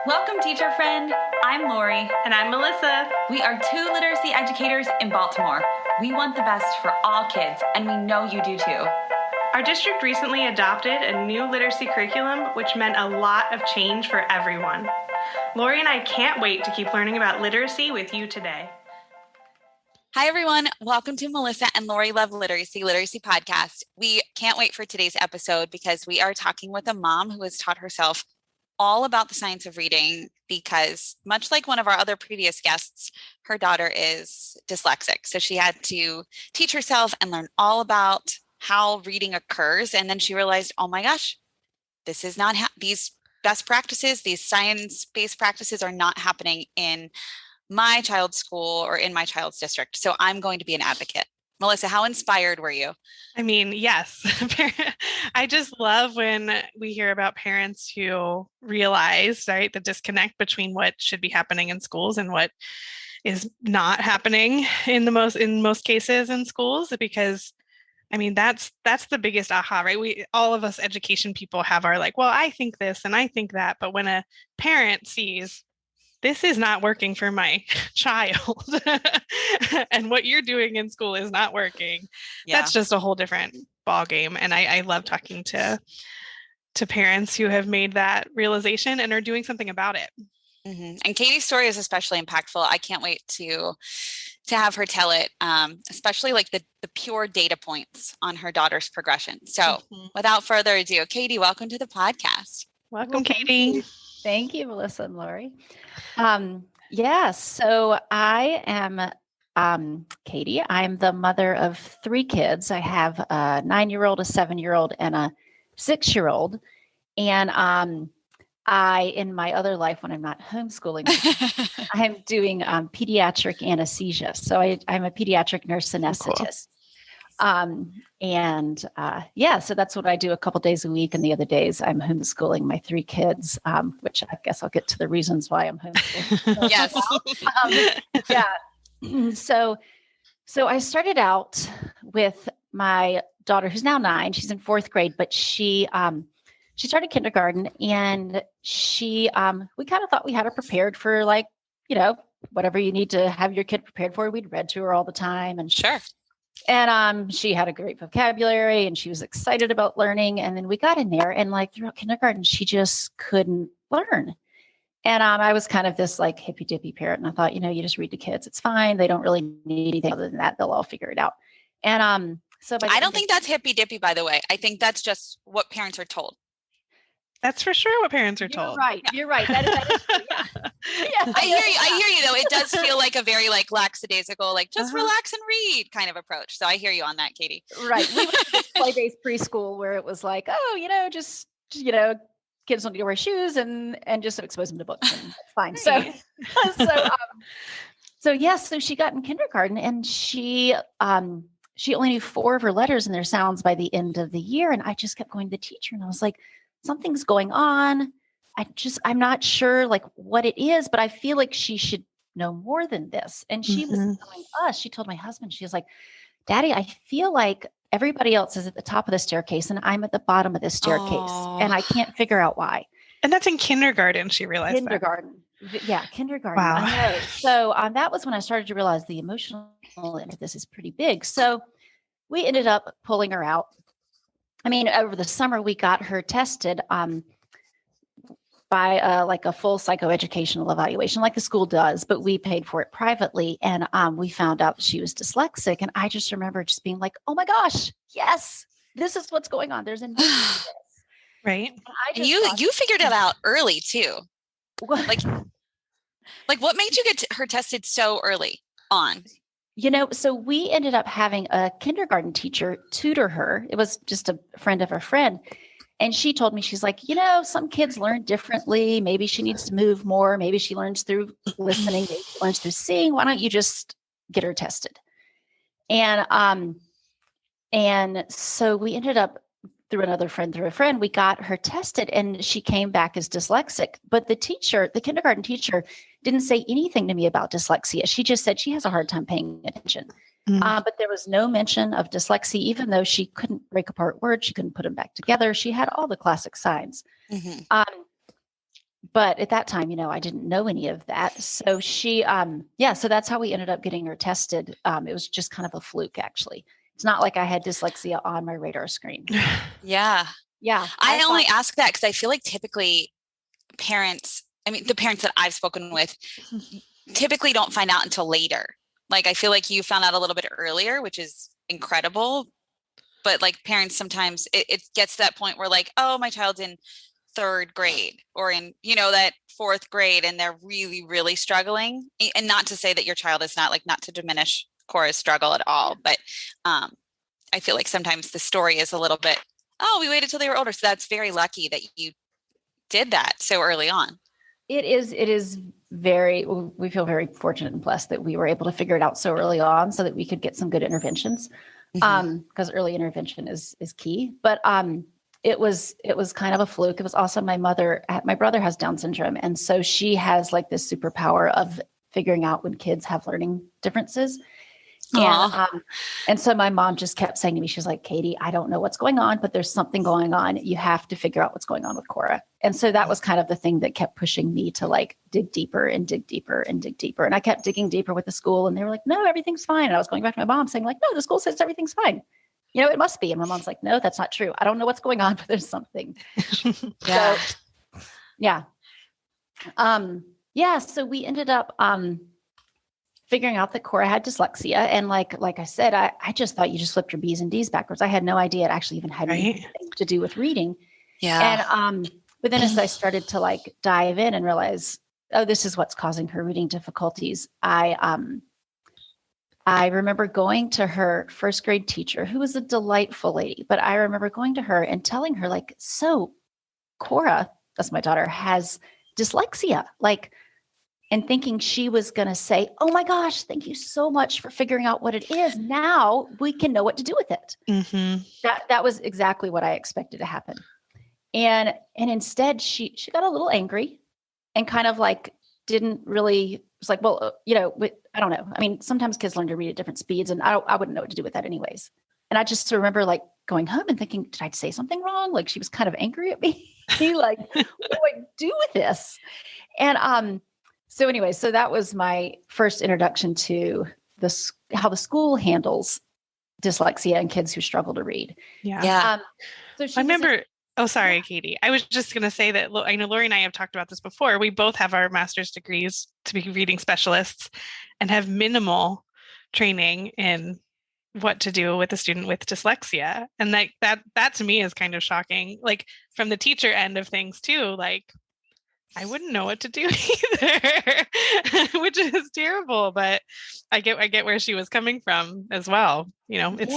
Welcome, teacher friend. I'm Lori. And I'm Melissa. We are two literacy educators in Baltimore. We want the best for all kids, and we know you do too. Our district recently adopted a new literacy curriculum, which meant a lot of change for everyone. Lori and I can't wait to keep learning about literacy with you today. Hi, everyone. Welcome to Melissa and Lori Love Literacy Podcast. We can't wait for today's episode because we are talking with a mom who has taught herself all about the science of reading because, much like one of our other previous guests, her daughter is dyslexic. So she had to teach herself and learn all about how reading occurs. And then she realized, oh my gosh, this is not these best practices, these science-based practices are not happening in my child's school or in my child's district. So I'm going to be an advocate. Melissa, how inspired were you? I mean, yes. I just love when we hear about parents who realize, right, the disconnect between what should be happening in schools and what is not happening in most cases in schools, because I mean, that's the biggest aha, right? All of us education people have our like, well, I think this and I think that. But when a parent sees this is not working for my child and what you're doing in school is not working, that's just a whole different ballgame. And I love talking to parents who have made that realization and are doing something about it. Mm-hmm. And Katie's story is especially impactful. I can't wait to have her tell it, especially like the pure data points on her daughter's progression. So without further ado, Katie, welcome to the podcast. Welcome, Katie. Thank you, Melissa and Lori. So I am Katie. I'm the mother of three kids. I have a 9-year-old, a 7-year-old, and a 6-year-old. And I, in my other life, when I'm not homeschooling, I'm doing pediatric anesthesia. So I'm a pediatric nurse anesthetist. So that's what I do a couple days a week. And the other days I'm homeschooling my three kids, which I guess I'll get to the reasons why I'm homeschooling. Yes. So I started out with my daughter, who's now 9. She's in 4th grade, but she started kindergarten, and we kind of thought we had her prepared for, like, whatever you need to have your kid prepared for. We'd read to her all the time, and sure. And she had a great vocabulary and she was excited about learning. And then we got in there, and like throughout kindergarten, she just couldn't learn. And I was kind of this like hippy dippy parent. And I thought, you just read to kids. It's fine. They don't really need anything other than that. They'll all figure it out. And I don't think that's hippy dippy, by the way. I think that's just what parents are told. That's for sure what parents are told. Right. You're right. That is true. Yeah. I hear you though. It does feel like a very like lackadaisical, like just relax and read kind of approach. So I hear you on that, Katie. Right. We went to this play-based preschool where it was like, just kids don't need to wear shoes and just expose them to books, and that's fine. So she got in kindergarten, and she only knew 4 of her letters and their sounds by the end of the year. And I just kept going to the teacher, and I was like, something's going on. I'm not sure like what it is, but I feel like she should know more than this. And she was telling us, she told my husband, she was like, Daddy, I feel like everybody else is at the top of the staircase and I'm at the bottom of the staircase, and I can't figure out why. And that's in kindergarten. She realized kindergarten. Yeah, kindergarten. Wow. I know. So that was when I started to realize the emotional end of this is pretty big. So we ended up pulling her out. I mean, over the summer, we got her tested by like a full psychoeducational evaluation, like the school does, but we paid for it privately. And we found out she was dyslexic. And I just remember just being like, oh my gosh, yes, this is what's going on. There's a this. Right. And you figured it out early too. Like what made you get her tested so early on? So we ended up having a kindergarten teacher tutor her. It was just a friend of a friend. And she told me, she's like, some kids learn differently. Maybe she needs to move more. Maybe she learns through listening. Maybe she learns through seeing. Why don't you just get her tested? And so we ended up through a friend, we got her tested, and she came back as dyslexic. But the kindergarten teacher, didn't say anything to me about dyslexia. She just said she has a hard time paying attention. But there was no mention of dyslexia, even though she couldn't break apart words. She couldn't put them back together. She had all the classic signs. But at that time, I didn't know any of that. So she, so that's how we ended up getting her tested. It was just kind of a fluke, actually. It's not like I had dyslexia on my radar screen. Yeah. Yeah. I only ask that because I feel like typically parents, the parents that I've spoken with typically don't find out until later. Like, I feel like you found out a little bit earlier, which is incredible. But like parents, sometimes it gets to that point where like, oh, my child's in third grade or in, that fourth grade, and they're really, really struggling. And not to say that your child is not, like, not to diminish Cora's struggle at all, but I feel like sometimes the story is a little bit, oh, we waited till they were older. So that's very lucky that you did that so early on. It is we feel very fortunate and blessed that we were able to figure it out so early on so that we could get some good interventions. Because early intervention is key. But it was kind of a fluke. It was also my brother has Down syndrome. And so she has like this superpower of figuring out when kids have learning differences. And so my mom just kept saying to me, she was like, Katie, I don't know what's going on, but there's something going on. You have to figure out what's going on with Cora. And so that was kind of the thing that kept pushing me to like dig deeper and dig deeper and dig deeper. And I kept digging deeper with the school, and they were like, no, everything's fine. And I was going back to my mom saying like, no, the school says everything's fine. It must be. And my mom's like, no, that's not true. I don't know what's going on, but there's something. Yeah. So, yeah. So we ended up, figuring out that Cora had dyslexia. And like I said, I just thought you just flipped your B's and D's backwards. I had no idea it actually even had anything to do with reading. Yeah. And but then as I started to like dive in and realize, oh, this is what's causing her reading difficulties. I remember going to her first grade teacher, who was a delightful lady, but I remember going to her and telling her like, so Cora, that's my daughter, has dyslexia, and thinking she was going to say, oh my gosh, thank you so much for figuring out what it is. Now we can know what to do with it. Mm-hmm. That was exactly what I expected to happen. And instead she got a little angry and kind of like didn't really, was like, well, I don't know. I mean, sometimes kids learn to read at different speeds, and I wouldn't know what to do with that anyways. And I just remember like going home and thinking, did I say something wrong? Like she was kind of angry at me. Like, what do I do with this? And, so anyway, so that was my first introduction to how the school handles dyslexia and kids who struggle to read. Yeah. So I remember. Oh, sorry, Katie. I was just going to say that I know Lori and I have talked about this before. We both have our master's degrees to be reading specialists and have minimal training in what to do with a student with dyslexia. And that to me is kind of shocking. Like from the teacher end of things too, like I wouldn't know what to do either, which is terrible, but I get where she was coming from as well. It's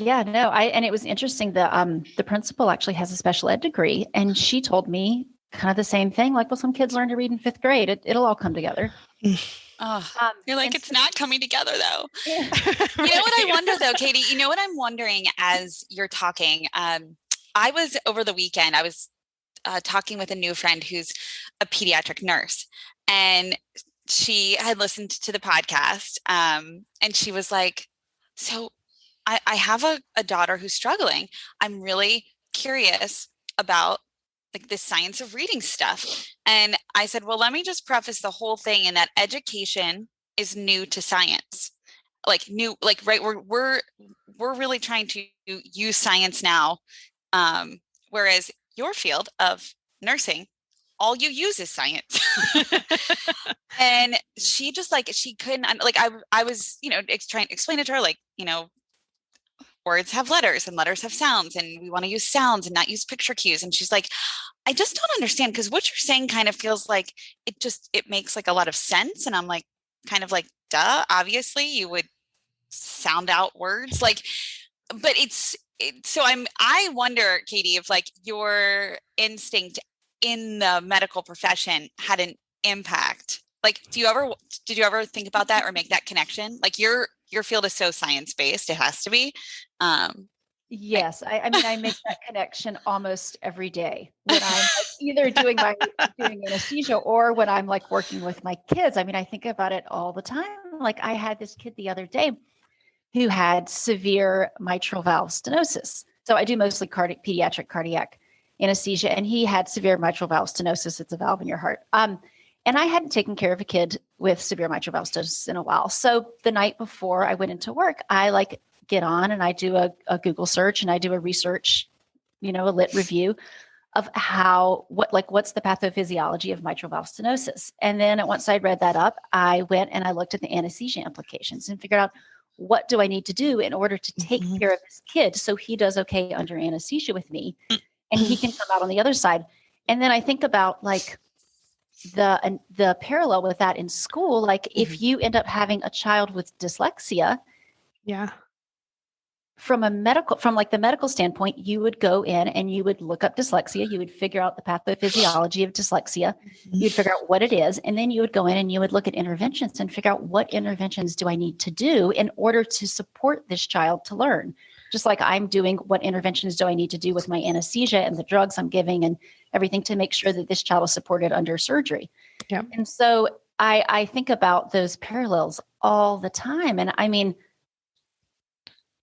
and it was interesting that the principal actually has a special ed degree, and she told me kind of the same thing. Like, well, some kids learn to read in fifth grade. It'll all come together. You're like, it's not coming together though. Yeah. You know what I wonder though, Katie, what I'm wondering as you're talking, I was over the weekend, I was talking with a new friend who's a pediatric nurse, and she had listened to the podcast, and she was like, so I have a daughter who's struggling. I'm really curious about like the science of reading stuff. And I said, well, let me just preface the whole thing in that education is new to science. Like new, like, right. We're really trying to use science now. Whereas your field of nursing, all you use is science. And she just like, she couldn't, like, I was, trying to explain it to her, like, words have letters and letters have sounds, and we want to use sounds and not use picture cues. And she's like, I just don't understand, because what you're saying kind of feels like it makes like a lot of sense. And I'm like, kind of like, duh, obviously you would sound out words, like, but so I wonder, Katie, if like your instinct in the medical profession had an impact. Like, did you ever think about that or make that connection? Like your field is so science-based, it has to be. Yes. I mean, I make that connection almost every day when I'm either doing anesthesia or when I'm like working with my kids. I mean, I think about it all the time. Like I had this kid the other day who had severe mitral valve stenosis. So I do mostly pediatric cardiac. anesthesia, and he had severe mitral valve stenosis. It's a valve in your heart. And I hadn't taken care of a kid with severe mitral valve stenosis in a while. So the night before I went into work, I get on and I do a Google search and I do a research, a lit review of what's the pathophysiology of mitral valve stenosis. And then once I read that up, I went and I looked at the anesthesia implications and figured out, what do I need to do in order to take care of this kid so he does okay under anesthesia with me and he can come out on the other side. And then I think about the parallel with that in school, if you end up having a child with dyslexia, from the medical standpoint, you would go in and you would look up dyslexia, you would figure out the pathophysiology of dyslexia, you'd figure out what it is, and then you would go in and you would look at interventions and figure out what interventions do I need to do in order to support this child to learn. Just like I'm doing, what interventions do I need to do with my anesthesia and the drugs I'm giving and everything to make sure that this child is supported under surgery. Yep. And so I think about those parallels all the time. And I mean,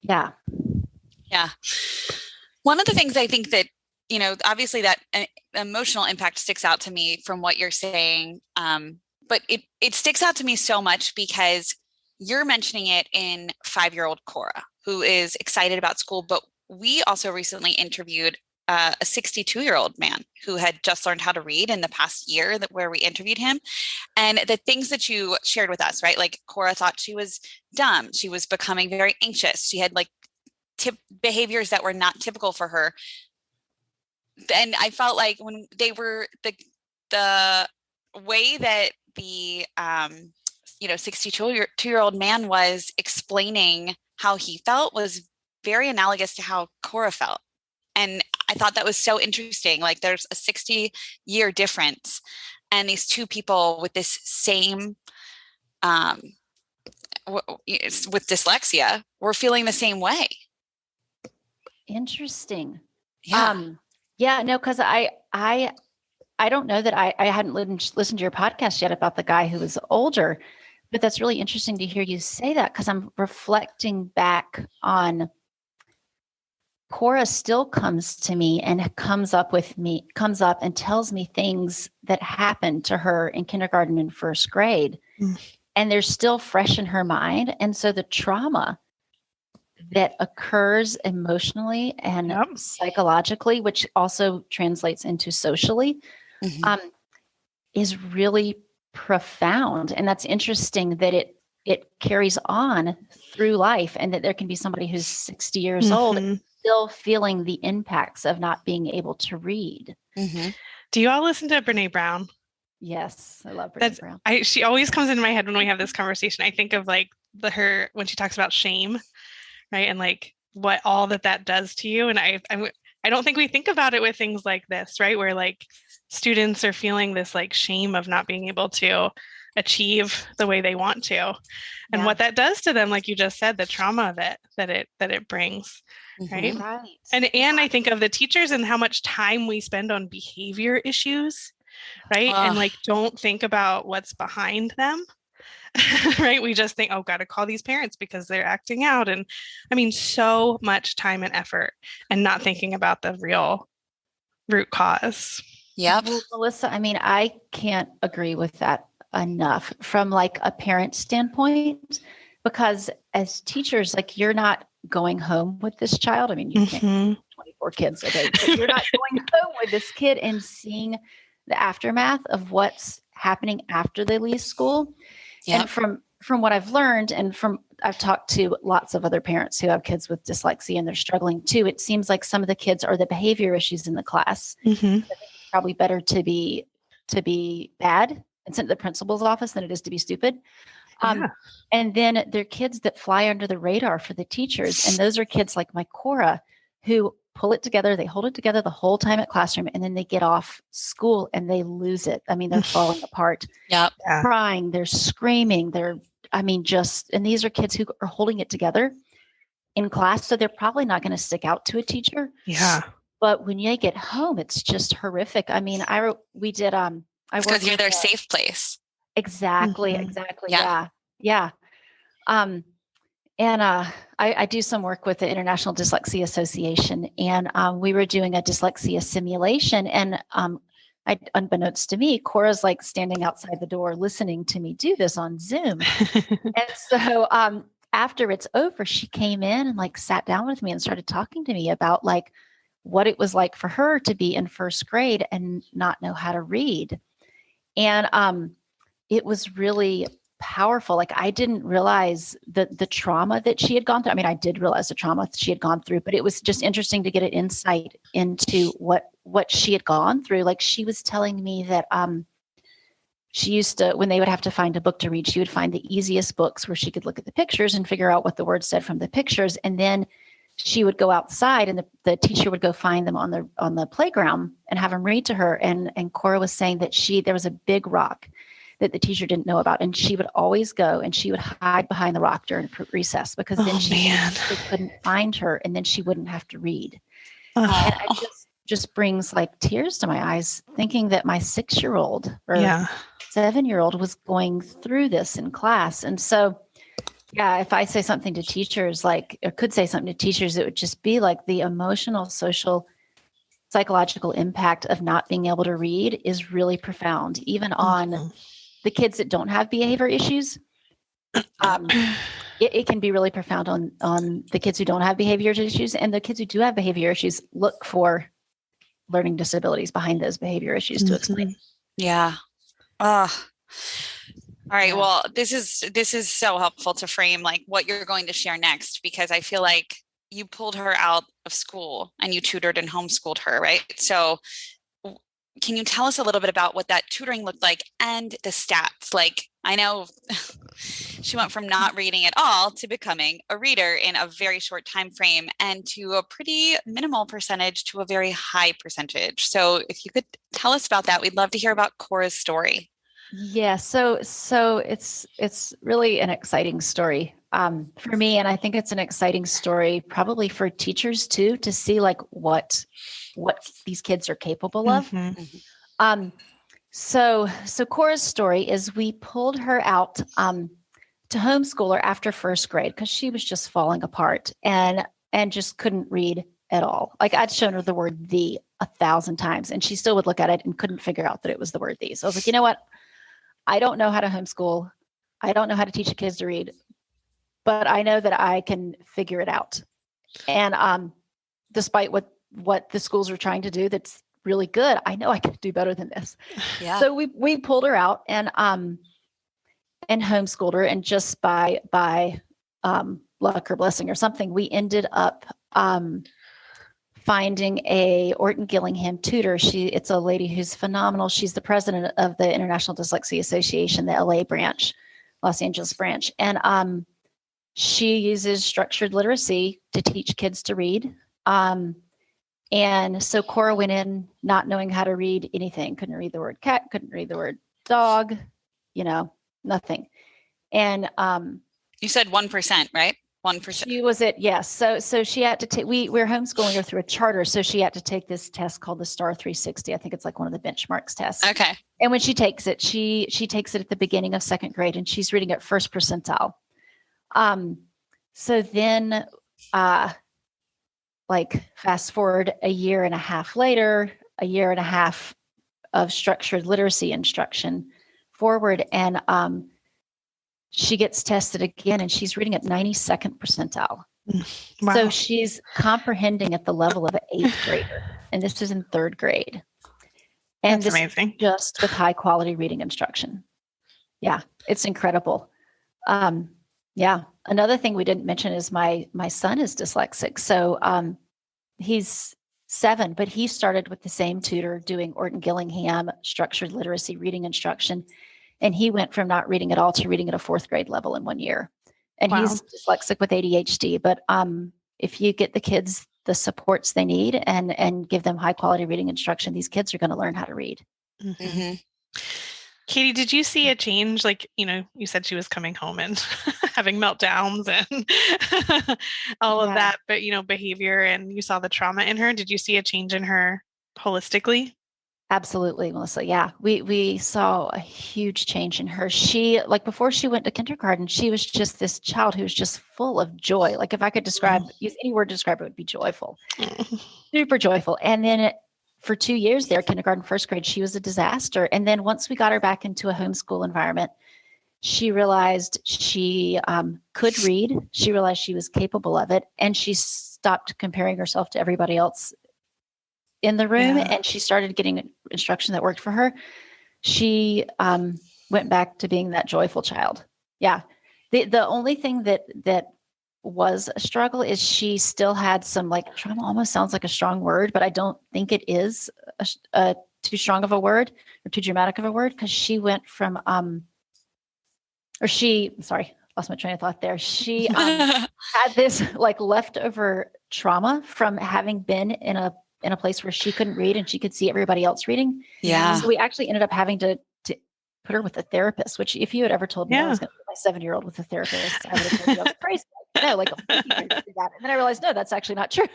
yeah. One of the things I think that, obviously that emotional impact sticks out to me from what you're saying. But it sticks out to me so much because you're mentioning it in 5-year-old Cora, who is excited about school. But we also recently interviewed a 62-year-old man who had just learned how to read in the past year where we interviewed him. And the things that you shared with us, right? Like Cora thought she was dumb. She was becoming very anxious. She had behaviors that were not typical for her. And I felt like when they were the way that the 62-year-old man was explaining how he felt was very analogous to how Cora felt. And I thought that was so interesting. Like there's a 60-year difference, and these two people with this same, with dyslexia, were feeling the same way. Interesting. Yeah. No, because I don't know that I hadn't listened to your podcast yet about the guy who was older, but that's really interesting to hear you say that, because I'm reflecting back on Cora still comes to me and comes up and tells me things that happened to her in kindergarten and first grade. And they're still fresh in her mind. And so the trauma that occurs emotionally and psychologically, which also translates into socially, is really profound. And that's interesting that it carries on through life, and that there can be somebody who's 60 years old still feeling the impacts of not being able to read. Do you all listen to Brene Brown? Yes, I love Brene Brown. She always comes into my head when we have this conversation. I think of her when she talks about shame, right? And what all that does to you. And I don't think we think about it with things like this, right? Where students are feeling this shame of not being able to achieve the way they want to, and what that does to them, like you just said, the trauma that it brings. Right. And I think of the teachers and how much time we spend on behavior issues, right? And don't think about what's behind them. Right. We just think, got to call these parents because they're acting out. And I mean, so much time and effort, and not thinking about the real root cause. Yep. Well, Melissa, I mean, I can't agree with that enough from a parent standpoint, because as teachers, you're not going home with this child. I mean, you can't 24 kids a day, but you're not going home with this kid and seeing the aftermath of what's happening after they leave school. Yep. And from what I've learned, and I've talked to lots of other parents who have kids with dyslexia and they're struggling too. It seems like some of the kids are the behavior issues in the class. I think it's probably better to be bad and sent to the principal's office than it is to be stupid. And then there are kids that fly under the radar for the teachers. And those are kids like my Cora, who pull it together. They hold it together the whole time at classroom, and then they get off school and they lose it. I mean, they're falling apart, crying, they're screaming. And these are kids who are holding it together in class. So they're probably not going to stick out to a teacher. Yeah. But when you get home, it's just horrific. I mean, because you're their safe place. Exactly. Yeah. And I do some work with the International Dyslexia Association, and we were doing a dyslexia simulation. And unbeknownst to me, Cora's like standing outside the door listening to me do this on Zoom. And so after it's over, she came in and like sat down with me and started talking to me about like what it was like for her to be in first grade and not know how to read. And it was really powerful. Like I didn't realize the trauma that she had gone through. I mean, I did realize the trauma she had gone through, but it was just interesting to get an insight into what she had gone through. Like she was telling me that she used to, when they would have to find a book to read, she would find the easiest books where she could look at the pictures and figure out what the words said from the pictures. And then she would go outside and the teacher would go find them on the playground and have them read to her. And Cora was saying that there was a big rock that the teacher didn't know about. And she would always go and she would hide behind the rock during recess because then they couldn't find her and then she wouldn't have to read. And it just brings like tears to my eyes thinking that my 6-year-old or 7-year-old was going through this in class. And so, yeah, if I say something to teachers, or could say something to teachers, it would just be like the emotional, social, psychological impact of not being able to read is really profound, even on the kids that don't have behavior issues. It can be really profound on the kids who don't have behavior issues, and the kids who do have behavior issues look for learning disabilities behind those behavior issues to explain. Yeah. All right. Well, this is so helpful to frame like what you're going to share next, because I feel like you pulled her out of school and you tutored and homeschooled her, right? So can you tell us a little bit about what that tutoring looked like and the stats? Like, I know she went from not reading at all to becoming a reader in a very short time frame and to a pretty minimal percentage to a very high percentage. So if you could tell us about that, we'd love to hear about Cora's story. Yeah, so it's really an exciting story for me, and I think it's an exciting story probably for teachers too, to see like what these kids are capable of. So Cora's story is we pulled her out to homeschool her after first grade because she was just falling apart and just couldn't read at all. Like I'd shown her the word "the" 1,000 times, and she still would look at it and couldn't figure out that it was the word "the." So I was like, you know what? I don't know how to homeschool. I don't know how to teach kids to read, but I know that I can figure it out. And despite what the schools are trying to do, that's really good. I know I can do better than this. Yeah. So we pulled her out and homeschooled her, and just by luck or blessing or something, we ended up finding a Orton Gillingham tutor. It's a lady who's phenomenal. She's the president of the International Dyslexia Association, the LA branch, Los Angeles branch. And she uses structured literacy to teach kids to read. And so Cora went in not knowing how to read anything, couldn't read the word cat, couldn't read the word dog, nothing. And you said 1%, right? 1%. She was at, yes. So she had to take, we're homeschooling her through a charter. So she had to take this test called the STAR 360. I think it's like one of the benchmarks tests. Okay. And when she takes it, she takes it at the beginning of second grade, and she's reading at first percentile. So then, like fast forward a year and a half later, a year and a half of structured literacy instruction forward, and she gets tested again, and she's reading at 92nd percentile. Wow. So she's comprehending at the level of an 8th grader, and this is in 3rd grade. And that's amazing. Just with high quality reading instruction. Yeah, it's incredible. Yeah. Another thing we didn't mention is my son is dyslexic. So he's 7, but he started with the same tutor doing Orton Gillingham structured literacy reading instruction. And he went from not reading at all to reading at a 4th grade level in 1 year. And wow. He's dyslexic with ADHD. But if you get the kids the supports they need and give them high quality reading instruction, these kids are going to learn how to read. Mm-hmm. Katie, did you see a change? Like, you said she was coming home and having meltdowns and all of that, but, behavior, and you saw the trauma in her. Did you see a change in her holistically? Absolutely, Melissa. Yeah, we saw a huge change in her. She, like, before she went to kindergarten, she was just this child who was just full of joy. Like, if I could use any word to describe it, would be joyful, super joyful. And then for 2 years there, kindergarten, first grade, she was a disaster. And then once we got her back into a homeschool environment, she realized she could read. She realized she was capable of it, and she stopped comparing herself to everybody else in the room, and she started getting instruction that worked for her. She went back to being that joyful child. Yeah. The only thing that was a struggle is she still had some, like, trauma. Almost sounds like a strong word, but I don't think it is too strong of a word or too dramatic of a word, because she went from sorry, lost my train of thought there. She had this like leftover trauma from having been in a place where she couldn't read and she could see everybody else reading. Yeah. So we actually ended up having to put her with a therapist, which if you had ever told me I was going to put my 7-year-old with a therapist, I would have told you I was crazy. No, like, do that. And then I realized, no, that's actually not true.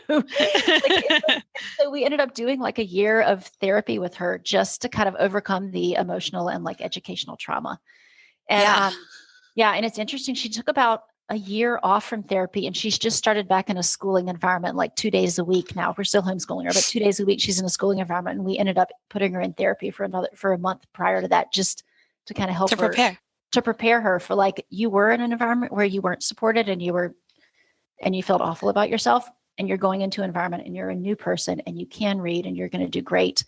So we ended up doing like a year of therapy with her just to kind of overcome the emotional and like educational trauma. And and it's interesting. She took about a year off from therapy, and she's just started back in a schooling environment, like 2 days a week now. We're still homeschooling her, but 2 days a week she's in a schooling environment, and we ended up putting her in therapy for a month prior to that, just to kind of help her to prepare her for, like, you were in an environment where you weren't supported and you felt awful about yourself, and you're going into an environment and you're a new person and you can read and you're going to do great.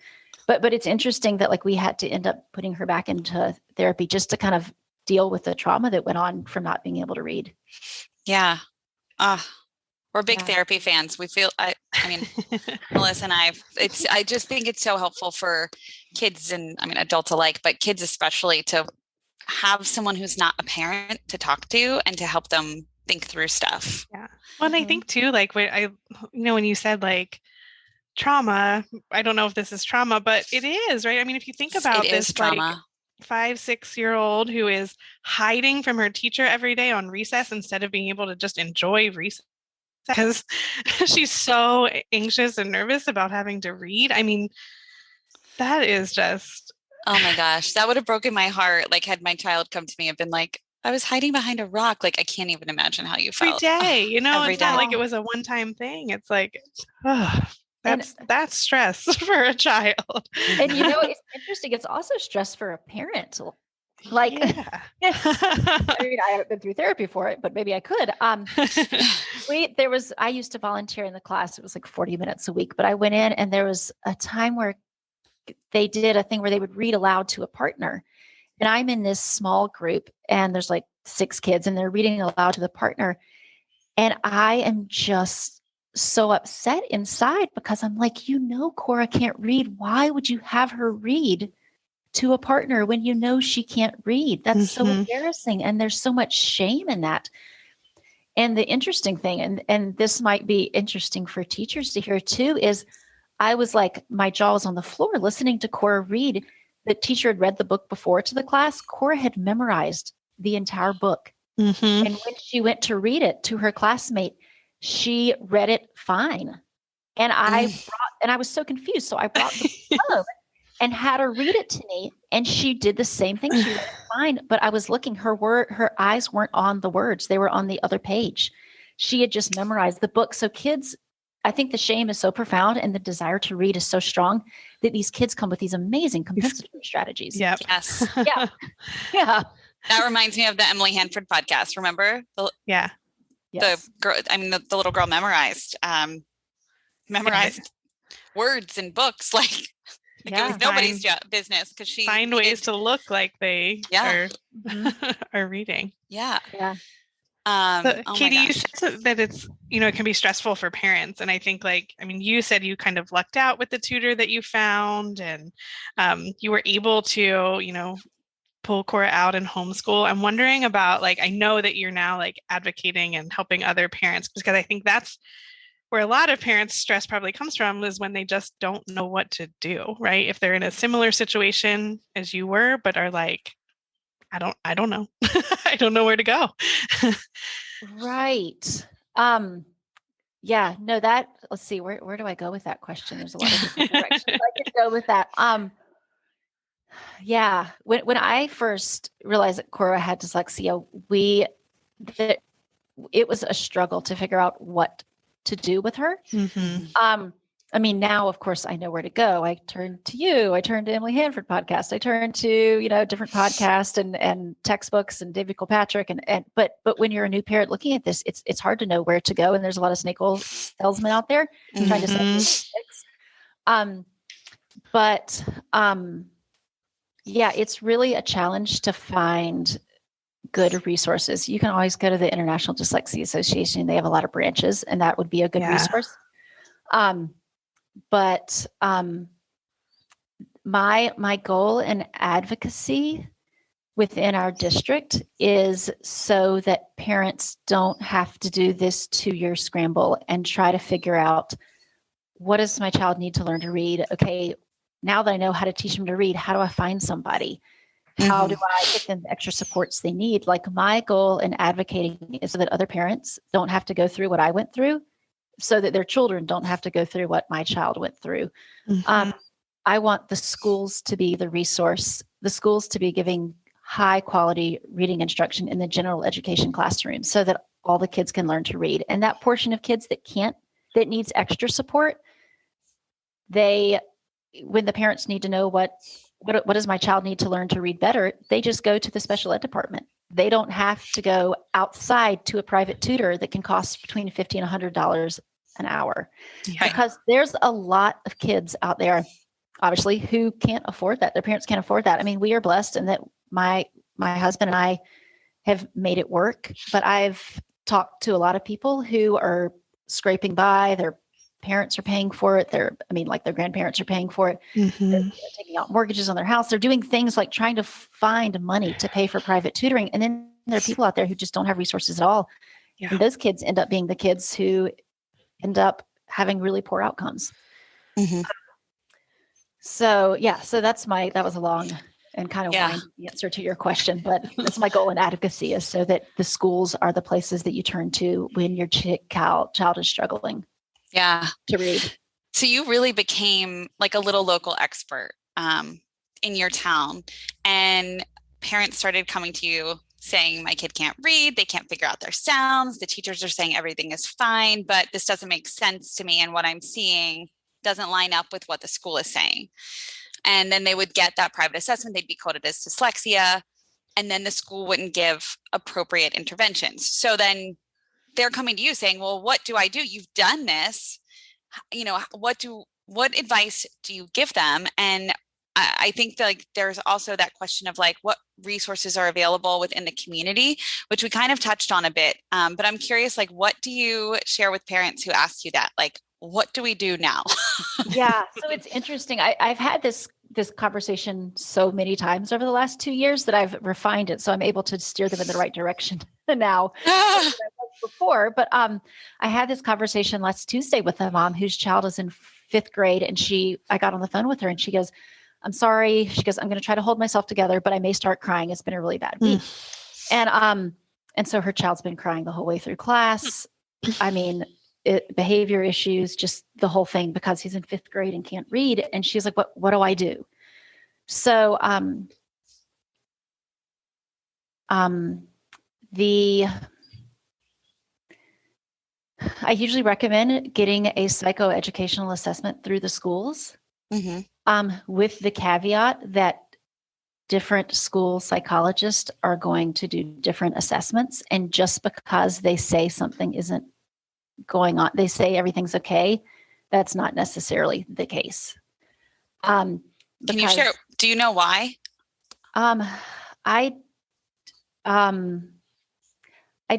But it's interesting that, like, we had to end up putting her back into therapy just to kind of deal with the trauma that went on from not being able to read. Yeah. We're big therapy fans. We feel, I mean, Melissa and I just think it's so helpful for kids and, I mean, adults alike, but kids especially, to have someone who's not a parent to talk to and to help them think through stuff. Yeah. Well, and I think too, like, when you said like trauma, I don't know if this is trauma, but it is, right? I mean, if you think about this, trauma. Like 5-6-year-old who is hiding from her teacher every day on recess instead of being able to just enjoy recess because she's so anxious and nervous about having to read. I mean, that is just, oh my gosh, that would have broken my heart. Like, had my child come to me and been like, I was hiding behind a rock. Like, I can't even imagine how you felt. Every day, every it's day. Not like it was a one-time thing. It's like, that's stress for a child. And it's interesting. It's also stress for a parent. Like, I mean, I haven't been through therapy for it, but maybe I could. I used to volunteer in the class. It was like 40 minutes a week, but I went in and there was a time where they did a thing where they would read aloud to a partner. And I'm in this small group and there's like 6 kids and they're reading aloud to the partner. And I am just so upset inside because I'm like, Cora can't read. Why would you have her read to a partner when she can't read? That's so embarrassing. And there's so much shame in that. And the interesting thing, and this might be interesting for teachers to hear too, is I was like, my jaw was on the floor listening to Cora read. The teacher had read the book before to the class. Cora had memorized the entire book. Mm-hmm. And when she went to read it to her classmate, she read it fine. And I was so confused. So I brought the book home and had her read it to me. And she did the same thing. She read it fine, but I was looking, her eyes weren't on the words. They were on the other page. She had just memorized the book. So kids, I think the shame is so profound and the desire to read is so strong that these kids come with these amazing compensatory strategies. Yep. Yes. Yeah. Yeah. That reminds me of the Emily Hanford podcast. Remember? Yeah. The girl, the little girl memorized words and books like it was nobody's business because she find ways to look like they are reading. Yeah. Yeah. Katie, you said that it's, it can be stressful for parents. And I think you said you kind of lucked out with the tutor that you found and you were able to, pull Cora out and homeschool. I'm wondering about I know that you're now advocating and helping other parents because I think that's where a lot of parents' stress probably comes from is when they just don't know what to do, right? If they're in a similar situation as you were, but are like, I don't know. I don't know where to go. Right. Yeah, no, let's see, where do I go with that question? There's a lot of different directions I could go with that. Yeah, when I first realized that Cora had dyslexia, it was a struggle to figure out what to do with her. Mm-hmm. I mean, now, of course, I know where to go. I turn to you. I turn to Emily Hanford podcast. I turn to, different podcasts and textbooks and David Kilpatrick. But when you're a new parent looking at this, it's hard to know where to go. And there's a lot of snake oil salesmen out there trying to sell you sticks. Yeah, it's really a challenge to find good resources. You can always go to the International Dyslexia Association. They have a lot of branches, and that would be a good resource. But my goal and advocacy within our district is so that parents don't have to do this 2-year scramble and try to figure out, what does my child need to learn to read? Okay, now that I know how to teach them to read, how do I find somebody? How do I get them the extra supports they need? Like, my goal in advocating is so that other parents don't have to go through what I went through, so that their children don't have to go through what my child went through. I want the schools to be the resource, the schools to be giving high quality reading instruction in the general education classroom so that all the kids can learn to read. And that portion of kids that needs extra support, when the parents need to know what does my child need to learn to read better, they just go to the special ed department. They don't have to go outside to a private tutor that can cost between $50 and $100 an hour. Yeah. Because there's a lot of kids out there, obviously, who can't afford that. Their parents can't afford that. I mean, we are blessed in that my husband and I have made it work, but I've talked to a lot of people who are scraping by. Their parents are paying for it. Their grandparents are paying for it. They're taking out mortgages on their house. They're doing things like trying to find money to pay for private tutoring. And then there are people out there who just don't have resources at all. Yeah. And those kids end up being the kids who end up having really poor outcomes. So that was a long and kind of winding answer to your question, but that's my goal in advocacy, is so that the schools are the places that you turn to when your child is struggling. Yeah. To read. So you really became like a little local expert in your town, and parents started coming to you saying, my kid can't read, they can't figure out their sounds, the teachers are saying everything is fine, but this doesn't make sense to me, and what I'm seeing doesn't line up with what the school is saying. And then they would get that private assessment, they'd be coded as dyslexia, and then the school wouldn't give appropriate interventions. So then they're coming to you saying, well, what do I do? You've done this, what advice do you give them? And I think that, like, there's also that question of like, what resources are available within the community, which we kind of touched on a bit. But I'm curious, like, what do you share with parents who ask you that? Like, what do we do now? Yeah. So it's interesting. I've had this conversation so many times over the last 2 years that I've refined it. So I'm able to steer them in the right direction now before. But I had this conversation last Tuesday with a mom whose child is in 5th grade. And I got on the phone with her and she goes, I'm sorry. She goes, I'm going to try to hold myself together, but I may start crying. It's been a really bad week. And so her child's been crying the whole way through class. I mean, behavior issues, just the whole thing, because he's in 5th grade and can't read. And she's like, what do I do? So, I usually recommend getting a psychoeducational assessment through the schools, with the caveat that different school psychologists are going to do different assessments. And just because they say something isn't going on, they say everything's okay, that's not necessarily the case. Can you share, do you know why? I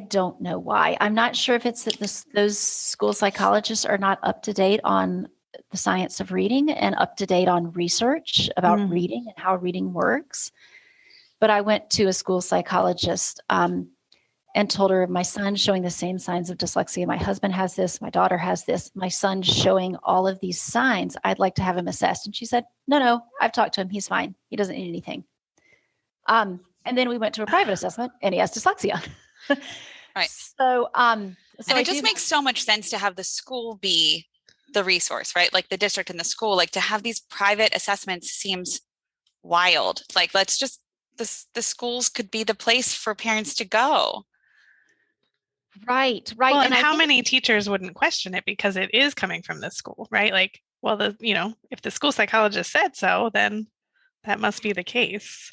don't know why. I'm not sure if it's that those school psychologists are not up to date on the science of reading and up to date on research about reading and how reading works. But I went to a school psychologist and told her, my son's showing the same signs of dyslexia. My husband has this. My daughter has this. My son's showing all of these signs. I'd like to have him assessed. And she said, no, I've talked to him. He's fine. He doesn't need anything. And then we went to a private assessment and he has dyslexia. Right. So And it just makes so much sense to have the school be the resource, right? Like the district and the school, like to have these private assessments seems wild. Like the schools could be the place for parents to go. Right. Well, and how many teachers wouldn't question it because it is coming from the school, right? Like, well, if the school psychologist said so, then that must be the case.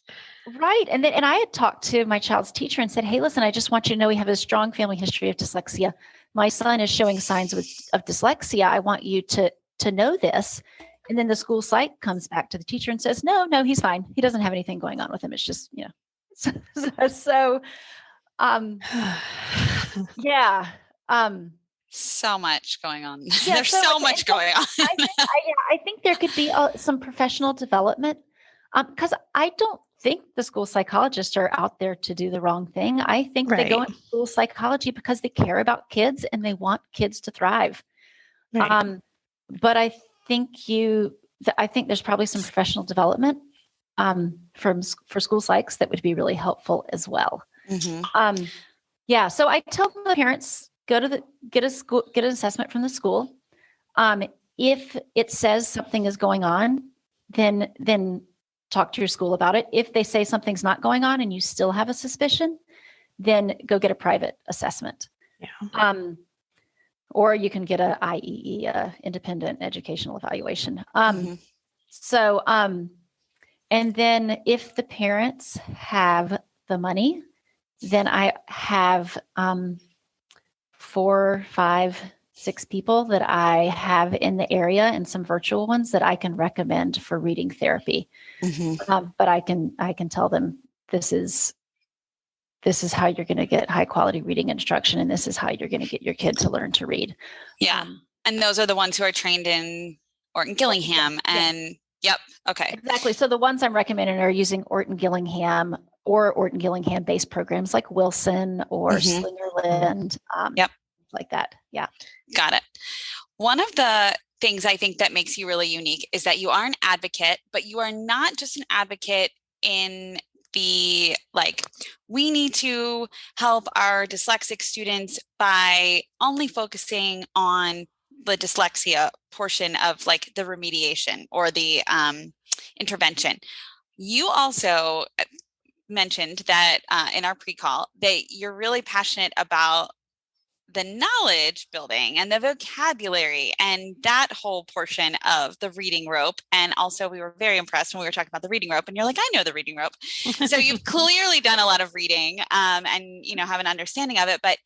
Right. And I had talked to my child's teacher and said, hey, listen, I just want you to know we have a strong family history of dyslexia. My son is showing signs of dyslexia. I want you to know this. And then the school psych comes back to the teacher and says, no, he's fine. He doesn't have anything going on with him. It's just, yeah. So much going on. Yeah, There's so much going on. I think there could be some professional development because I don't think the school psychologists are out there to do the wrong thing. I think they go into school psychology because they care about kids and they want kids to thrive. Right. But I think there's probably some professional development for school psychs that would be really helpful as well. Mm-hmm. So I tell the parents, get an assessment from the school. If it says something is going on, then talk to your school about it. If they say something's not going on and you still have a suspicion, then go get a private assessment. Yeah. Or you can get a IEE, independent educational evaluation. So, and then if the parents have the money, then I have 4, 5, 6 people that I have in the area and some virtual ones that I can recommend for reading therapy. Mm-hmm. But I can tell them this is how you're going to get high quality reading instruction, and this is how you're going to get your kid to learn to read. Yeah, and those are the ones who are trained in Orton Gillingham, and yep, okay, exactly. So the ones I'm recommending are using Orton Gillingham or Orton Gillingham based programs like Wilson or Slingerland. Like that. Yeah. Got it. One of the things I think that makes you really unique is that you are an advocate, but you are not just an advocate in the we need to help our dyslexic students by only focusing on the dyslexia portion of the remediation or the intervention. You also mentioned that in our pre-call that you're really passionate about the knowledge building and the vocabulary and that whole portion of the reading rope. And also we were very impressed when we were talking about the reading rope and you're like, I know the reading rope. So you've clearly done a lot of reading and, have an understanding of it. But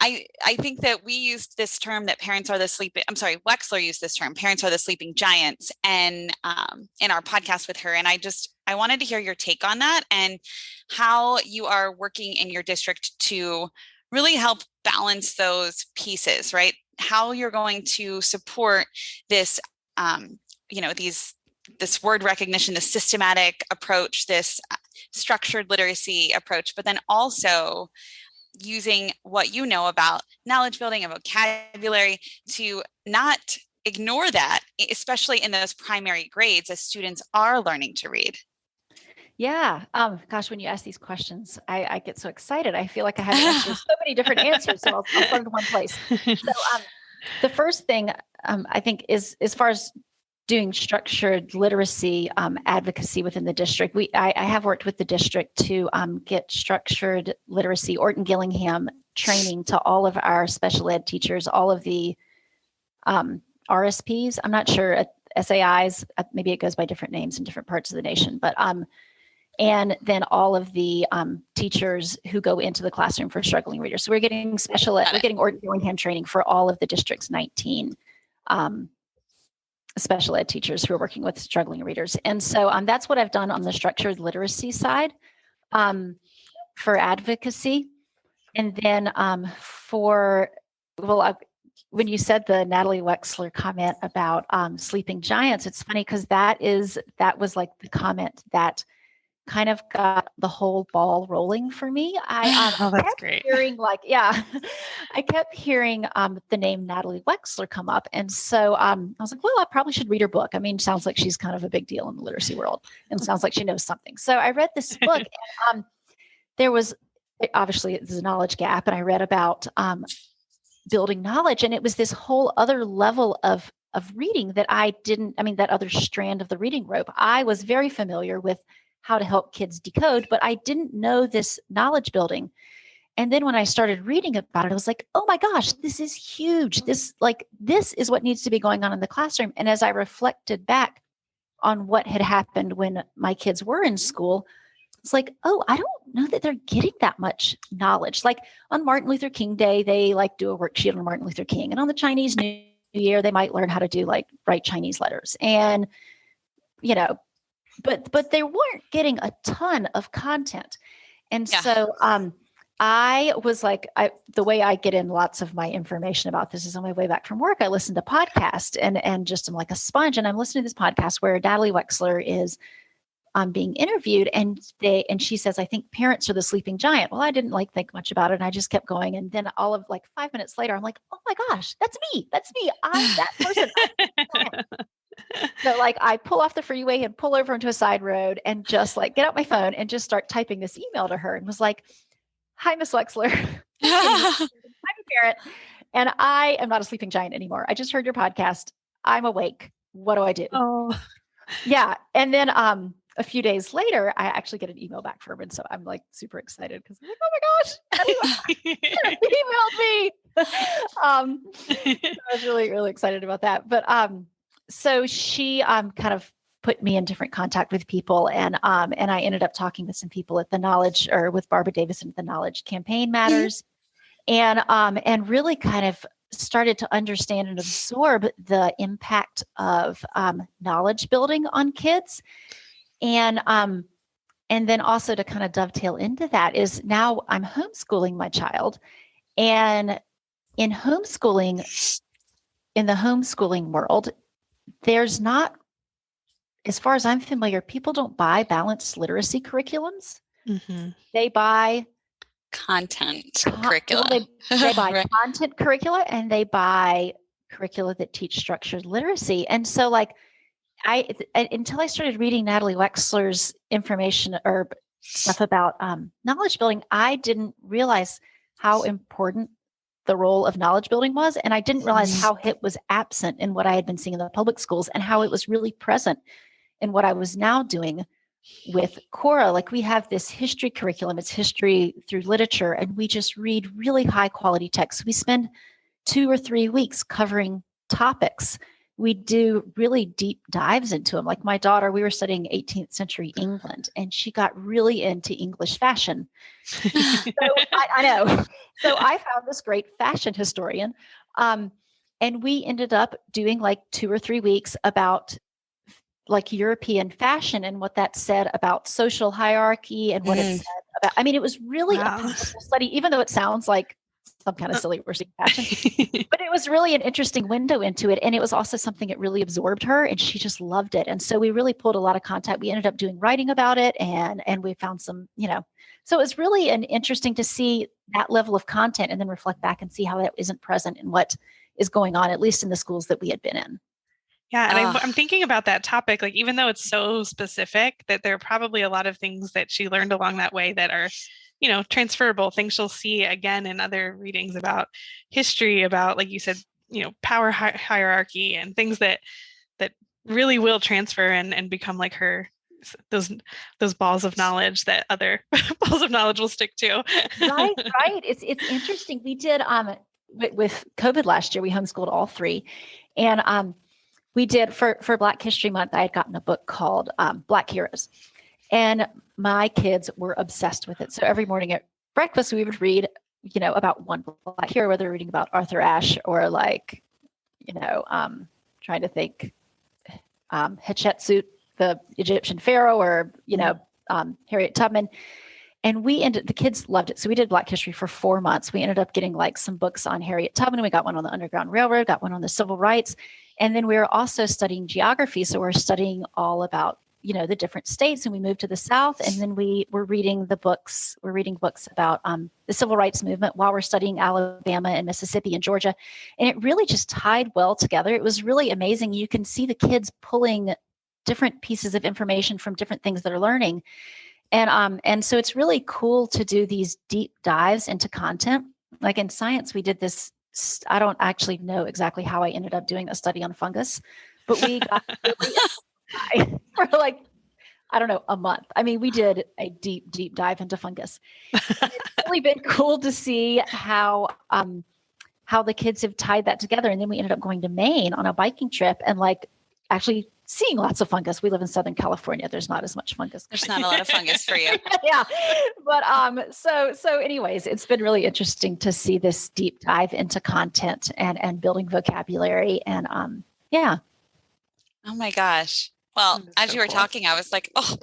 I think that we used this term that Wexler used this term, parents are the sleeping giants, and in our podcast with her. And I wanted to hear your take on that and how you are working in your district to really help balance those pieces, right? How you're going to support this, this word recognition, this systematic approach, this structured literacy approach, but then also using what you know about knowledge building and vocabulary to not ignore that, especially in those primary grades as students are learning to read. Yeah. Gosh, when you ask these questions, I get so excited. I feel like I have answers, so many different answers. So I'll put them in one place. So the first thing I think is, as far as doing structured literacy advocacy within the district, I have worked with the district to get structured literacy, Orton Gillingham training to all of our special ed teachers, all of the RSPs. I'm not sure, SAIs, maybe it goes by different names in different parts of the nation, but and then all of the teachers who go into the classroom for struggling readers. So we're getting we're getting Orton Gillingham training for all of the district's 19 special ed teachers who are working with struggling readers. And so that's what I've done on the structured literacy side for advocacy. And then when you said the Natalie Wexler comment about sleeping giants, it's funny because that was like the comment that kind of got the whole ball rolling for me. That's kept great. Hearing I kept hearing the name Natalie Wexler come up. And so I was like, well, I probably should read her book. I mean, sounds like she's kind of a big deal in the literacy world and sounds like she knows something. So I read this book and there was, obviously there's a knowledge gap, and I read about building knowledge. And it was this whole other level of reading that that other strand of the reading rope. I was very familiar with how to help kids decode, but I didn't know this knowledge building. And then when I started reading about it, I was like, oh my gosh, this is huge. This is what needs to be going on in the classroom. And as I reflected back on what had happened when my kids were in school, it's like, oh, I don't know that they're getting that much knowledge. Like on Martin Luther King Day, they do a worksheet on Martin Luther King. And on the Chinese New Year, they might learn how to do write Chinese letters. And, but they weren't getting a ton of content. And so I was the way I get in lots of my information about this is on my way back from work. I listen to podcasts and just I'm like a sponge. And I'm listening to this podcast where Natalie Wexler is being interviewed, and she says, I think parents are the sleeping giant. Well, I didn't think much about it, and I just kept going. And then all of 5 minutes later, I'm like, oh my gosh, that's me. I'm that person. So I pull off the freeway and pull over into a side road and just get out my phone and just start typing this email to her and was like, hi, Miss Wexler. I'm a parent and I am not a sleeping giant anymore. I just heard your podcast. I'm awake. What do I do? Oh, yeah. And then, a few days later, I actually get an email back from her. And so I'm super excited because I'm like, oh my gosh, he emailed me. I was really, really excited about that. But so she kind of put me in different contact with people. And I ended up talking with some people at with Barbara Davison at the Knowledge Campaign Matters. And really kind of started to understand and absorb the impact of knowledge building on kids. And then also to kind of dovetail into that is now I'm homeschooling my child, and in the homeschooling world, there's not, as far as I'm familiar, people don't buy balanced literacy curriculums. Mm-hmm. They buy content curricula. They buy right. Content curricula, and they buy curricula that teach structured literacy. And so until I started reading Natalie Wexler's information or stuff about knowledge building, I didn't realize how important the role of knowledge building was. And I didn't realize how it was absent in what I had been seeing in the public schools and how it was really present in what I was now doing with Cora. We have this history curriculum, it's history through literature, and we just read really high quality texts. We spend 2 or 3 weeks covering topics. We do really deep dives into them. Like my daughter, we were studying 18th century England, and she got really into English fashion. So I know. So I found this great fashion historian. And we ended up doing 2 or 3 weeks about European fashion and what that said about social hierarchy and what it said about, it was really a powerful study, even though it sounds like some kind of silly we're seeing fashion, but it was really an interesting window into it. And it was also something that really absorbed her, and she just loved it. And so we really pulled a lot of contact. We ended up doing writing about it, and we found some, so it was really interesting to see that level of content and then reflect back and see how that isn't present in what is going on, at least in the schools that we had been in. Yeah. And I'm thinking about that topic, even though it's so specific, that there are probably a lot of things that she learned along that way that are transferable, things she'll see again in other readings about history, about, like you said, power hierarchy and things that really will transfer and become her, those balls of knowledge that other balls of knowledge will stick to. Right. It's interesting. We did, with COVID last year, we homeschooled all 3. And we did for Black History Month, I had gotten a book called Black Heroes. And my kids were obsessed with it. So every morning at breakfast, we would read, about one Black hero, whether we're reading about Arthur Ashe or trying to think, Hatshepsut, the Egyptian pharaoh, or, Harriet Tubman. And the kids loved it. So we did Black history for 4 months. We ended up getting some books on Harriet Tubman. We got one on the Underground Railroad, got one on the civil rights. And then we were also studying geography. So we're studying all about, the different states, and we moved to the South. And then we were reading books about the civil rights movement while we're studying Alabama and Mississippi and Georgia. And it really just tied well together. It was really amazing. You can see the kids pulling different pieces of information from different things they're learning. And so it's really cool to do these deep dives into content. Like in science, we did this I don't actually know exactly how I ended up doing a study on fungus, but we got really for like, I don't know, a month. I mean, we did a deep, deep dive into fungus. And it's really been cool to see how the kids have tied that together. And then we ended up going to Maine on a biking trip and like actually seeing lots of fungus. We live in Southern California. There's not as much fungus. There's not a lot of fungus for you. Yeah. But so anyways, it's been really interesting to see this deep dive into content and building vocabulary. And yeah. Oh my gosh. Well, as so you were cool. talking, I was like, oh,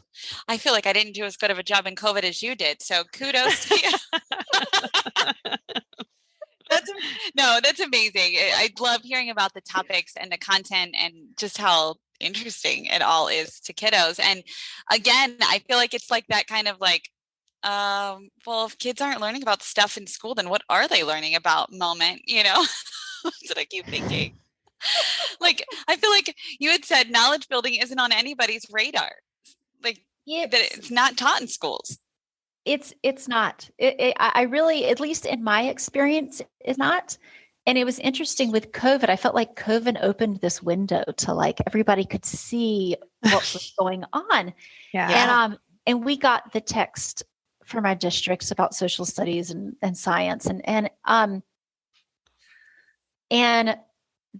I feel like I didn't do as good of a job in COVID as you did. So kudos to you. That's amazing. I love hearing about the topics and the content and just how interesting it all is to kiddos. And again, I feel like it's like that kind of like, well, if kids aren't learning about stuff in school, then what are they learning about moment? You know, that's what I keep thinking. Like, I feel like you had said knowledge building isn't on anybody's radar. Like that it's not taught in schools. It's not. I really, at least in my experience, is not. And it was interesting with COVID. I felt like COVID opened this window to like everybody could see what was going on. Yeah. And we got the text from our districts about social studies and science and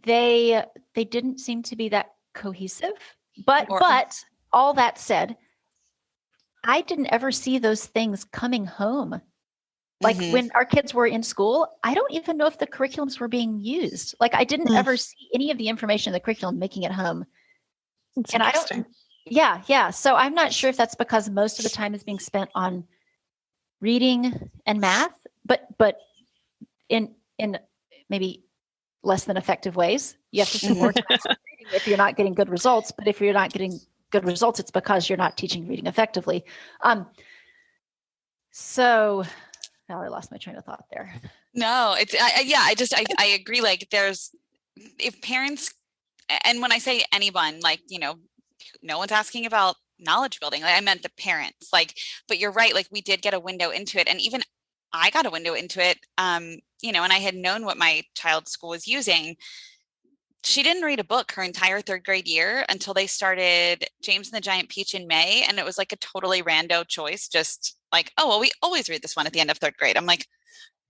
they didn't seem to be that cohesive. But all that said, I didn't ever see those things coming home. Like when our kids were in school, I don't even know if the curriculums were being used. Like I didn't ever see any of the information in the curriculum making it home. That's and I don't, yeah. So I'm not sure if that's because most of the time is being spent on reading and math, but in maybe less than effective ways. You have to spend more time on reading if you're not getting good results. But if you're not getting good results, it's because you're not teaching reading effectively. So now I lost my train of thought there. No, I agree. Like if parents, and when I say anyone, like, you know, no one's asking about knowledge building. Like I meant the parents, like, but you're right. Like we did get a window into it. And even I got a window into it, you know, and I had known what my child's school was using. She didn't read a book her entire third grade year until they started James and the Giant Peach in May. And it was like a totally rando choice. Just like, oh, well, we always read this one at the end of third grade. I'm like,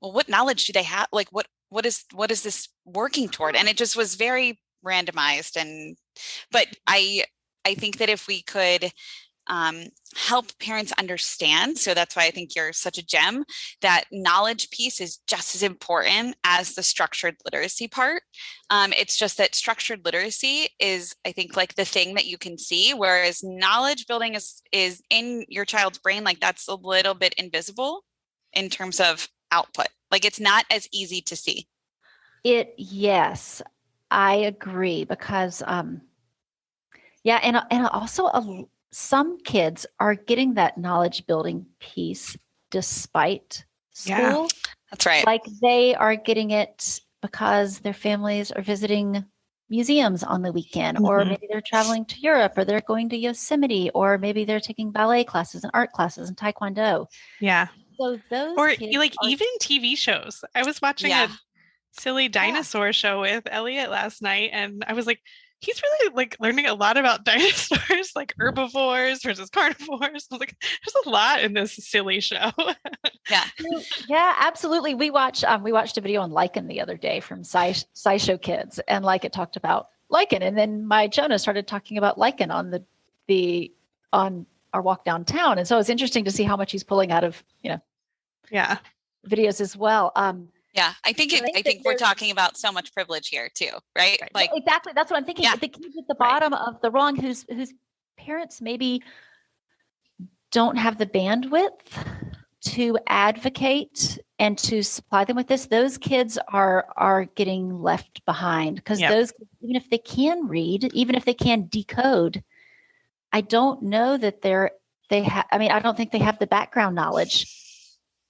well, what knowledge do they have? Like, what is this working toward? And it just was very randomized. But I think that if we could help parents understand, so that's why I think you're such a gem, that knowledge piece is just as important as the structured literacy part. It's just that structured literacy is, I think, like the thing that you can see, whereas knowledge building is in your child's brain. Like that's a little bit invisible in terms of output. Like it's not as easy to see. Yes, I agree because, and also some kids are getting that knowledge building piece despite school. Yeah, that's right. Like they are getting it because their families are visiting museums on the weekend, or maybe they're traveling to Europe, or they're going to Yosemite, or maybe they're taking ballet classes and art classes and taekwondo. Yeah. So those or like even TV shows. I was watching a silly dinosaur show with Elliot last night, and I was like, he's really like learning a lot about dinosaurs, like herbivores versus carnivores. I was like, there's a lot in this silly show. Yeah, absolutely. We watched a video on lichen the other day from SciShow Kids, and like it talked about lichen, and then my Jonah started talking about lichen on on our walk downtown, and so it's interesting to see how much he's pulling out of videos as well. Yeah, I think we're talking about so much privilege here too, right? Like exactly, that's what I'm thinking. The kids at the bottom of the rung, whose parents maybe don't have the bandwidth to advocate and to supply them with this. Those kids are getting left behind because those, even if they can read, even if they can decode, I don't know that I don't think they have the background knowledge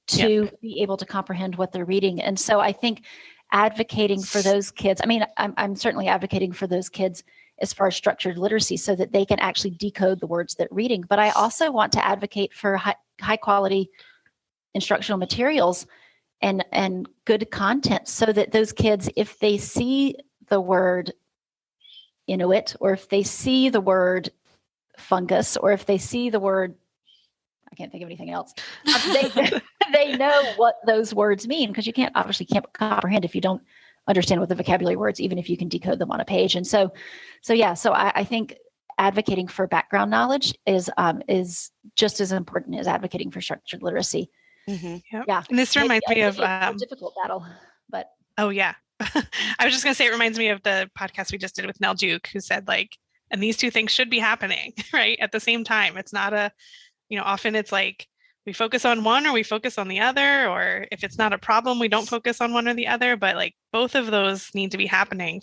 to be able to comprehend what they're reading. And so I think advocating for those kids, I'm certainly advocating for those kids as far as structured literacy so that they can actually decode the words they're reading. But I also want to advocate for high quality instructional materials and good content, so that those kids, if they see the word Inuit, or if they see the word fungus, or if they see the word, I can't think of anything else, they know what those words mean, because you can't comprehend if you don't understand what the vocabulary words, even if you can decode them on a page. And so I think advocating for background knowledge is just as important as advocating for structured literacy. Mm-hmm. Yep. Yeah. And this reminds me of a difficult battle, but. Oh yeah. I was just going to say, it reminds me of the podcast we just did with Nell Duke, who said, like, and these two things should be happening, right, at the same time. It's not often it's like we focus on one or we focus on the other, or if it's not a problem, we don't focus on one or the other, but like both of those need to be happening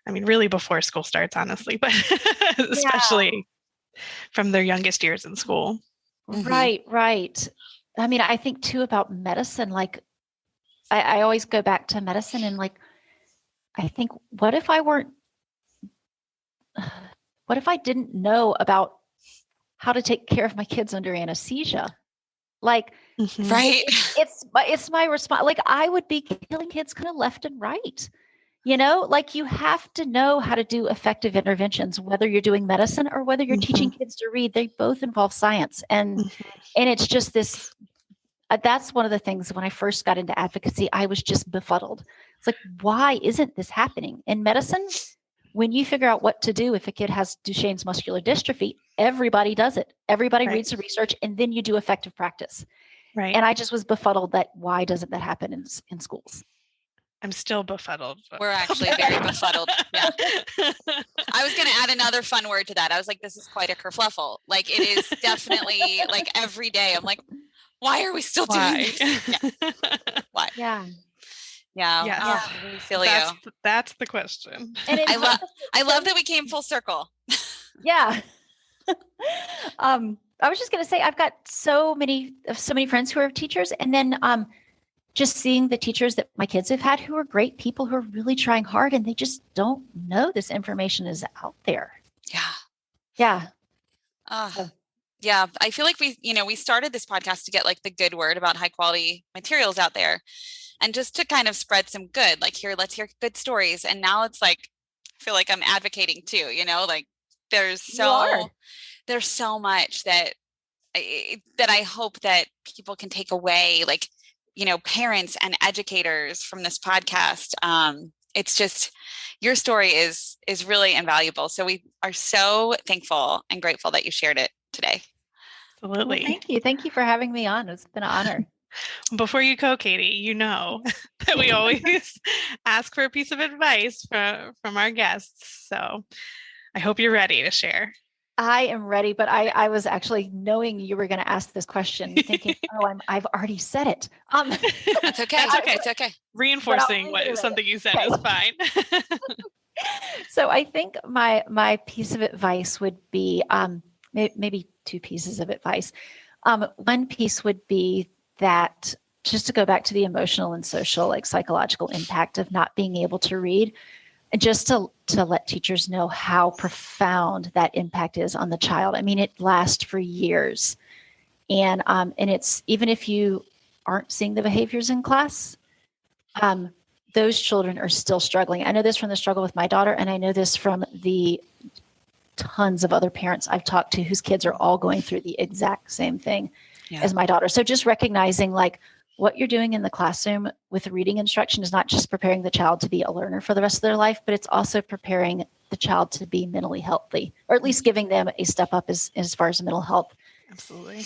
really before school starts, honestly, but especially from their youngest years in school. Right. I mean, I think too about medicine, like I always go back to medicine, and like, I think, what if I didn't know about how to take care of my kids under anesthesia? Like, right. It's my response. Like, I would be killing kids kind of left and right. Like, you have to know how to do effective interventions, whether you're doing medicine or whether you're teaching kids to read. They both involve science. And it's just this, that's one of the things when I first got into advocacy, I was just befuddled. It's like, why isn't this happening? In medicine, when you figure out what to do if a kid has Duchenne's muscular dystrophy, everybody does it. Everybody reads the research, and then you do effective practice. Right. And I just was befuddled that why doesn't that happen in schools? I'm still befuddled. We're actually very befuddled. Yeah. I was going to add another fun word to that. I was like, this is quite a kerfluffle. Like, it is definitely like every day I'm like, why are we still doing this? Yeah. Why? Yeah. Yeah. Yes. We feel that's the question. And I love that we came full circle. Yeah. I was just going to say, I've got so many friends who are teachers, and then just seeing the teachers that my kids have had who are great people, who are really trying hard, and they just don't know this information is out there. Yeah. Yeah. I feel like we started this podcast to get like the good word about high quality materials out there, and just to kind of spread some good, like, let's hear good stories. And now it's like, I feel like I'm advocating too, like there's so much that I hope that people can take away, like, parents and educators from this podcast. It's just, your story is really invaluable. So we are so thankful and grateful that you shared it today. Absolutely. Well, thank you for having me on. It's been an honor. Before you go, Katie, that we always ask for a piece of advice from our guests. So I hope you're ready to share. I am ready, but I was actually, knowing you were going to ask this question, thinking, I've already said it. That's okay. It's okay. Reinforcing something you said is fine. So I think my piece of advice would be, maybe two pieces of advice. One piece would be that, just to go back to the emotional and social, like psychological impact of not being able to read, and just to let teachers know how profound that impact is on the child. I mean, it lasts for years. And it's, even if you aren't seeing the behaviors in class, those children are still struggling. I know this from the struggle with my daughter, and I know this from the tons of other parents I've talked to whose kids are all going through the exact same thing as my daughter. So just recognizing, like, what you're doing in the classroom with reading instruction is not just preparing the child to be a learner for the rest of their life, but it's also preparing the child to be mentally healthy, or at least giving them a step up as far as mental health. Absolutely.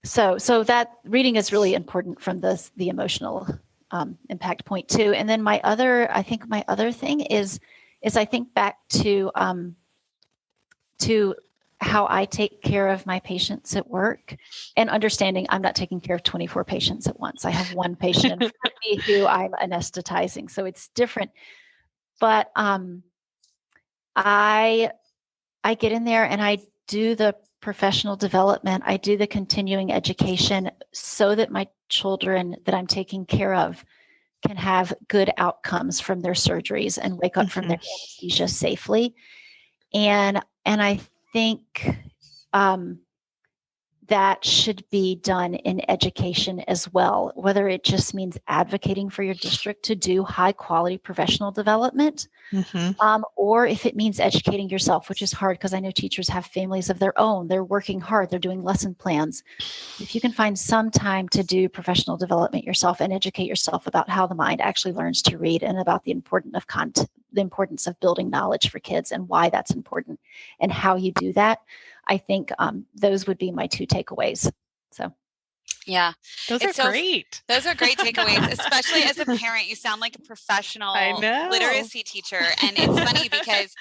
So that reading is really important from the emotional impact point too. And then my other thing is I think back to how I take care of my patients at work, and understanding I'm not taking care of 24 patients at once. I have one patient in front of me who I'm anesthetizing, so it's different. But I get in there and I do the professional development. I do the continuing education so that my children that I'm taking care of can have good outcomes from their surgeries and wake up from their anesthesia safely. And I think that should be done in education as well, whether it just means advocating for your district to do high quality professional development, or if it means educating yourself, which is hard because I know teachers have families of their own. They're working hard. They're doing lesson plans. If you can find some time to do professional development yourself and educate yourself about how the mind actually learns to read and about the importance of building knowledge for kids and why that's important and how you do that, I think those would be my two takeaways. So, yeah, those are great. Those are great takeaways, especially as a parent. You sound like a professional literacy teacher. And it's funny because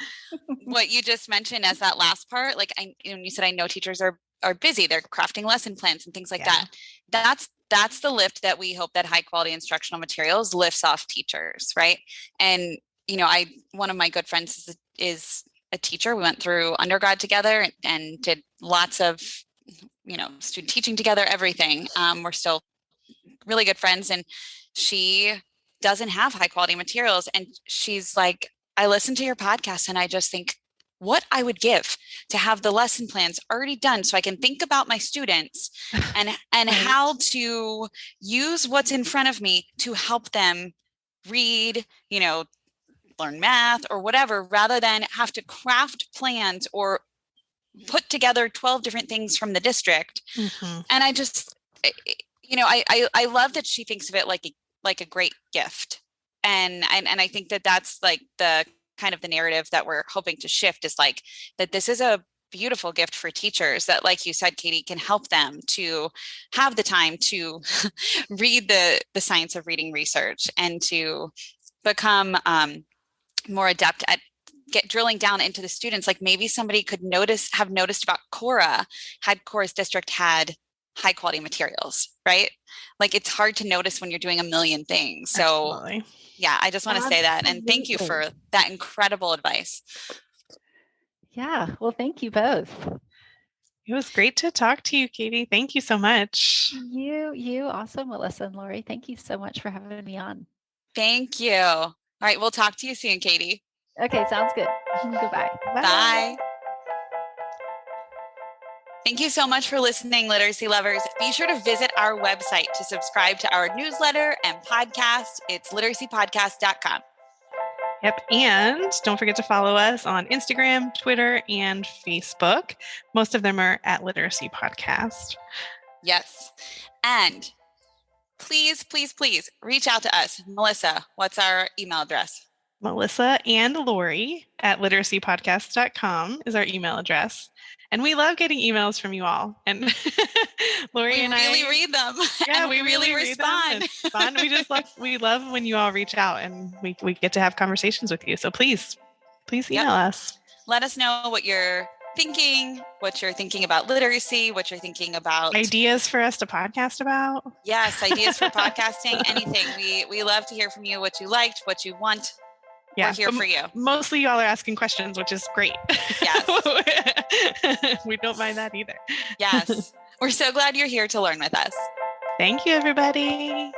what you just mentioned as that last part, like you said, I know teachers are busy. They're crafting lesson plans and things like that. That's the lift that we hope that high quality instructional materials lifts off teachers, right? And one of my good friends is a teacher. We went through undergrad together and did lots of, student teaching together, everything. We're still really good friends, and she doesn't have high quality materials. And she's like, I listen to your podcast and I just think what I would give to have the lesson plans already done so I can think about my students and how to use what's in front of me to help them read, learn math or whatever, rather than have to craft plans or put together 12 different things from the district. And I just, I love that she thinks of it like a great gift. And I think that that's like the kind of the narrative that we're hoping to shift, is like that this is a beautiful gift for teachers that, like you said, Katie, can help them to have the time to read the science of reading research and to become more adept at drilling down into the students. Like maybe somebody could have noticed about Cora, had Cora's district had high quality materials, right? Like it's hard to notice when you're doing a million things. So Absolutely. Yeah, I just want to say that. And thank you for that incredible advice. Yeah, well, thank you both. It was great to talk to you, Katie. Thank you so much. You also, Melissa and Lori. Thank you so much for having me on. Thank you. All right, we'll talk to you soon, Katie. Okay, sounds good. Goodbye. Bye. Thank you so much for listening, literacy lovers. Be sure to visit our website to subscribe to our newsletter and podcast. It's literacypodcast.com. Yep. And don't forget to follow us on Instagram, Twitter, and Facebook. Most of them are at Literacy Podcast. Yes. And please, please, please reach out to us. Melissa, what's our email address? Melissa and Lori at literacypodcast.com is our email address. And we love getting emails from you all. And Lori and I really read them. Yeah, we really respond. It's fun. We love when you all reach out and we get to have conversations with you. So please email us. Let us know what you're thinking about literacy, what you're thinking about ideas for us to podcast about. Yes, ideas for podcasting, anything. We love to hear from you, what you liked, what you want. Yeah, we're here for you. Mostly y'all are asking questions, which is great. Yes. We don't mind that either. Yes. We're so glad you're here to learn with us. Thank you, everybody.